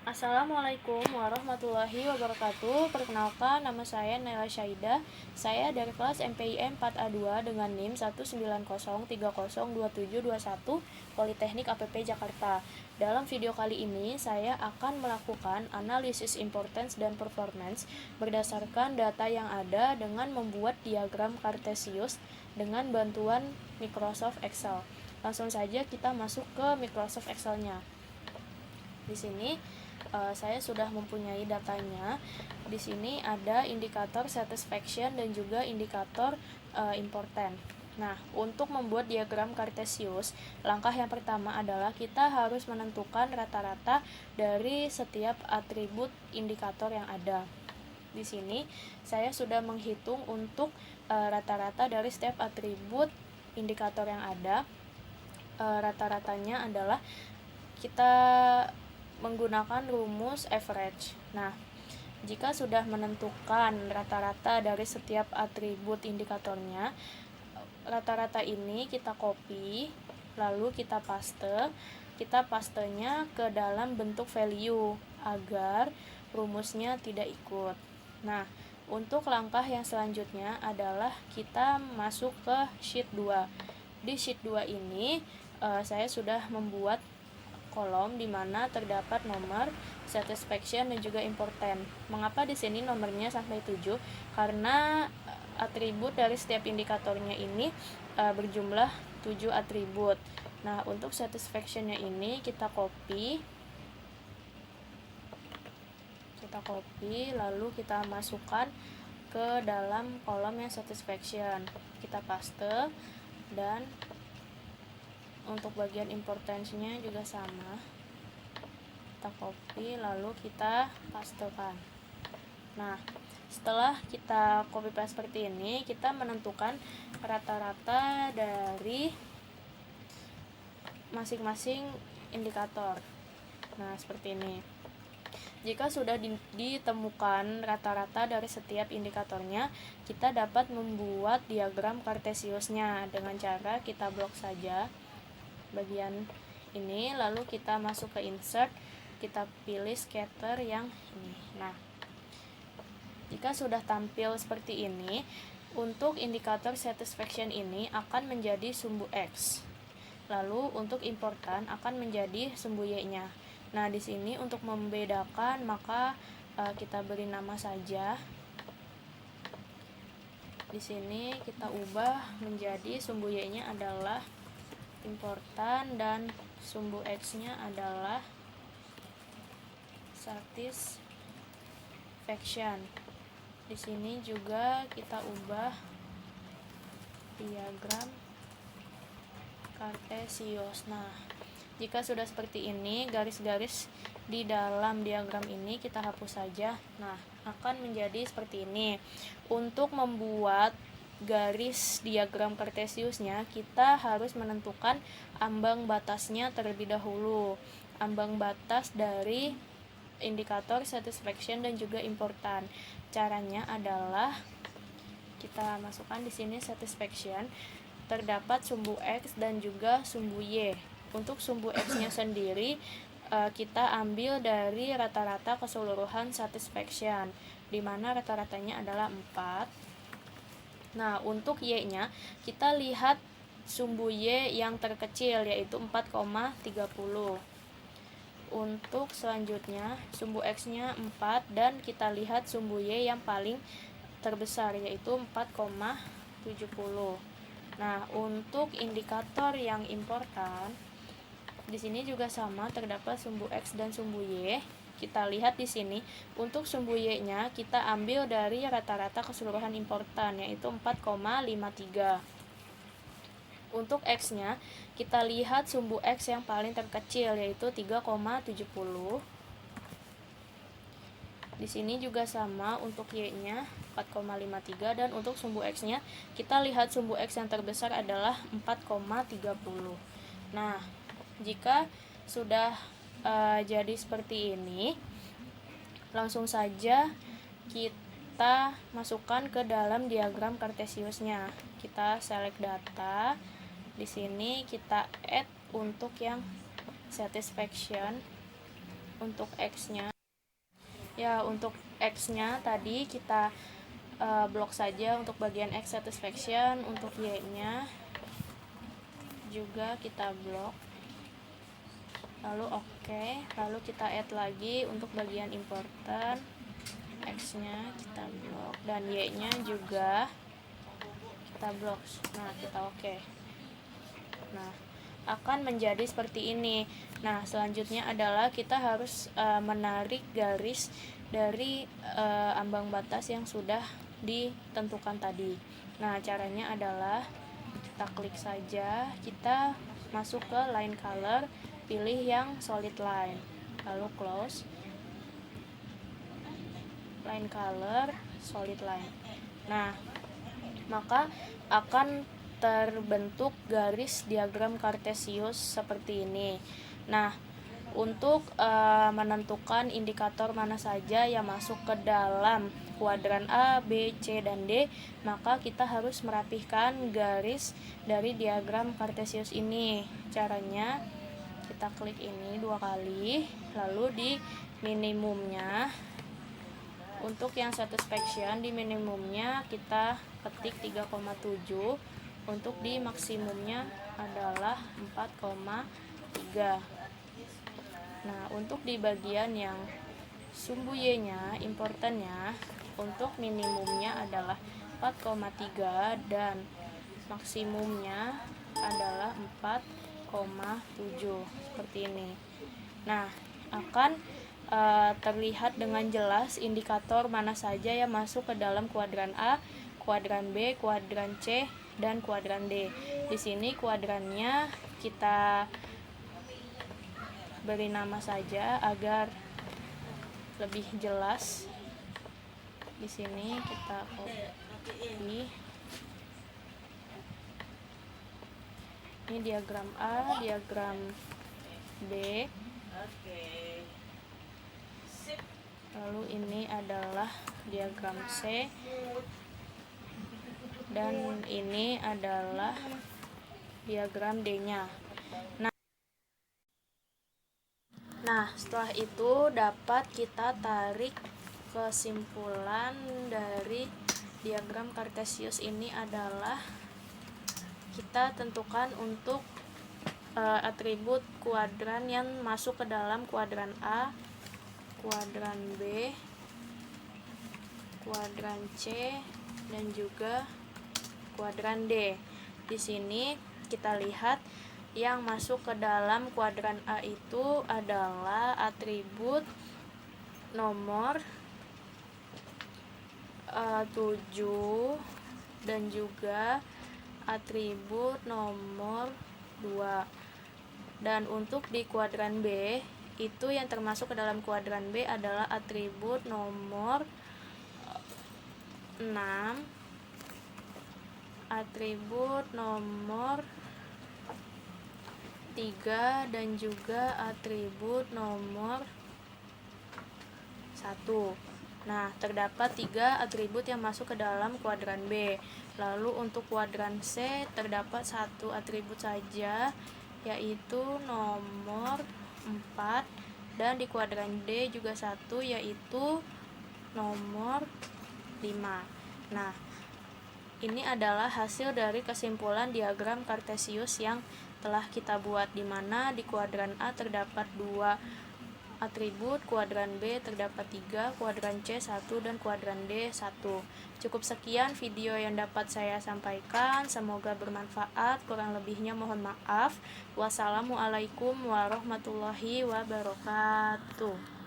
Assalamualaikum warahmatullahi wabarakatuh. Perkenalkan, nama saya Naila Syaida. Saya dari kelas MPIM 4A2 dengan NIM 190302721 Politeknik APP Jakarta. Dalam video kali ini, saya akan melakukan analisis importance dan performance berdasarkan data yang ada dengan membuat diagram Kartesius dengan bantuan Microsoft Excel. Langsung saja kita masuk ke Microsoft Excel-nya. Di sini saya sudah mempunyai datanya. Di sini ada indikator satisfaction dan juga indikator important. Nah, untuk membuat diagram Kartesius, langkah yang pertama adalah kita harus menentukan rata-rata dari setiap atribut indikator yang ada. Di sini saya sudah menghitung untuk rata-rata dari setiap atribut indikator yang ada. Rata-ratanya adalah kita menggunakan rumus average. Nah, jika sudah menentukan rata-rata dari setiap atribut indikatornya, rata-rata ini kita copy, lalu kita paste. Kita pastenya ke dalam bentuk value agar rumusnya tidak ikut. Nah, untuk langkah yang selanjutnya adalah kita masuk ke sheet 2. Di sheet 2 ini saya sudah membuat kolom di mana terdapat nomor, satisfaction dan juga important. Mengapa di sini nomornya sampai 7? Karena atribut dari setiap indikatornya ini berjumlah 7 atribut. Nah, untuk satisfaction-nya ini kita copy lalu kita masukkan ke dalam kolom yang satisfaction. Kita paste dan untuk bagian importance-nya juga sama, kita copy lalu kita pastekan. Nah, setelah kita copy paste seperti ini, kita menentukan rata-rata dari masing-masing indikator. Nah, seperti ini. Jika sudah ditemukan rata-rata dari setiap indikatornya, kita dapat membuat diagram Kartesiusnya dengan cara kita blok saja bagian ini, lalu kita masuk ke insert, kita pilih scatter yang ini. Nah, jika sudah tampil seperti ini, untuk indikator satisfaction ini akan menjadi sumbu X, lalu untuk important akan menjadi sumbu Y-nya. Nah, di sini untuk membedakan maka kita beri nama saja. Di sini kita ubah menjadi sumbu Y-nya adalah important dan sumbu X-nya adalah satisfaction. Di sini juga kita ubah diagram Kartesius. Nah, jika sudah seperti ini, garis-garis di dalam diagram ini kita hapus saja. Nah, akan menjadi seperti ini. Untuk membuat garis diagram Kartesiusnya, kita harus menentukan ambang batasnya terlebih dahulu. Ambang batas dari indikator satisfaction dan juga important. Caranya adalah kita masukkan di sini satisfaction, terdapat sumbu X dan juga sumbu Y. Untuk sumbu X-nya sendiri kita ambil dari rata-rata keseluruhan satisfaction, di mana rata-ratanya adalah 4. Nah, untuk Y-nya, kita lihat sumbu Y yang terkecil, yaitu 4,30. Untuk selanjutnya, sumbu X-nya 4, dan kita lihat sumbu Y yang paling terbesar, yaitu 4,70. Nah, untuk indikator yang important, di sini juga sama, terdapat sumbu X dan sumbu Y. Kita lihat di sini, untuk sumbu Y-nya kita ambil dari rata-rata keseluruhan important, yaitu 4,53. Untuk X-nya, kita lihat sumbu X yang paling terkecil, yaitu 3,70. Di sini juga sama, untuk Y-nya 4,53, dan untuk sumbu X-nya, kita lihat sumbu X yang terbesar adalah 4,30. Nah, jika sudah jadi seperti ini, langsung saja kita masukkan ke dalam diagram Kartesiusnya. Kita select data. Di sini kita add untuk yang satisfaction. untuk X-nya. Ya, untuk X-nya tadi kita blok saja untuk bagian X satisfaction. Untuk Y-nya juga kita blok. Lalu oke, lalu kita add lagi untuk bagian important. X-nya kita blok dan Y-nya juga kita blok. Nah, kita oke. Nah, akan menjadi seperti ini. Nah, selanjutnya adalah kita harus menarik garis dari ambang batas yang sudah ditentukan tadi. Nah, caranya adalah kita klik saja, kita masuk ke line color, pilih yang solid line, lalu close, line color, solid line. Nah, maka akan terbentuk garis diagram Cartesius seperti ini. Nah, untuk menentukan indikator mana saja yang masuk ke dalam kuadran A, B, C, dan D, maka kita harus merapihkan garis dari diagram Cartesius ini. Caranya kita klik ini 2 kali, lalu di minimumnya, untuk yang satisfaction di minimumnya kita ketik 3,7, untuk di maksimumnya adalah 4,3. Nah, untuk di bagian yang sumbu Y-nya, importantnya, untuk minimumnya adalah 4,3 dan maksimumnya adalah 4,7 seperti ini. Nah, akan terlihat dengan jelas indikator mana saja yang masuk ke dalam kuadran A, kuadran B, kuadran C, dan kuadran D. Di sini kuadrannya kita beri nama saja agar lebih jelas. Di sini kita copy. Ini diagram A, diagram B. Lalu ini adalah diagram C, dan ini adalah diagram D-nya. Nah, setelah itu dapat kita tarik kesimpulan dari diagram Cartesius ini adalah kita tentukan untuk atribut kuadran yang masuk ke dalam kuadran A, kuadran B, kuadran C, dan juga kuadran D. Di sini kita lihat yang masuk ke dalam kuadran A itu adalah atribut nomor 7 dan juga atribut nomor 2. Dan untuk di kuadran B, itu yang termasuk ke dalam kuadran B adalah atribut nomor 6, atribut nomor 3, dan juga atribut nomor 1. Nah, terdapat 3 atribut yang masuk ke dalam kuadran B. Lalu untuk kuadran C terdapat 1 atribut saja, yaitu nomor 4, dan di kuadran D juga 1, yaitu nomor 5. Nah, ini adalah hasil dari kesimpulan diagram Cartesius yang telah kita buat, di mana di kuadran A terdapat 2 atribut, kuadran B terdapat 3, kuadran C 1, dan kuadran D 1. Cukup sekian video yang dapat saya sampaikan, semoga bermanfaat, kurang lebihnya mohon maaf. Wassalamualaikum warahmatullahi wabarakatuh.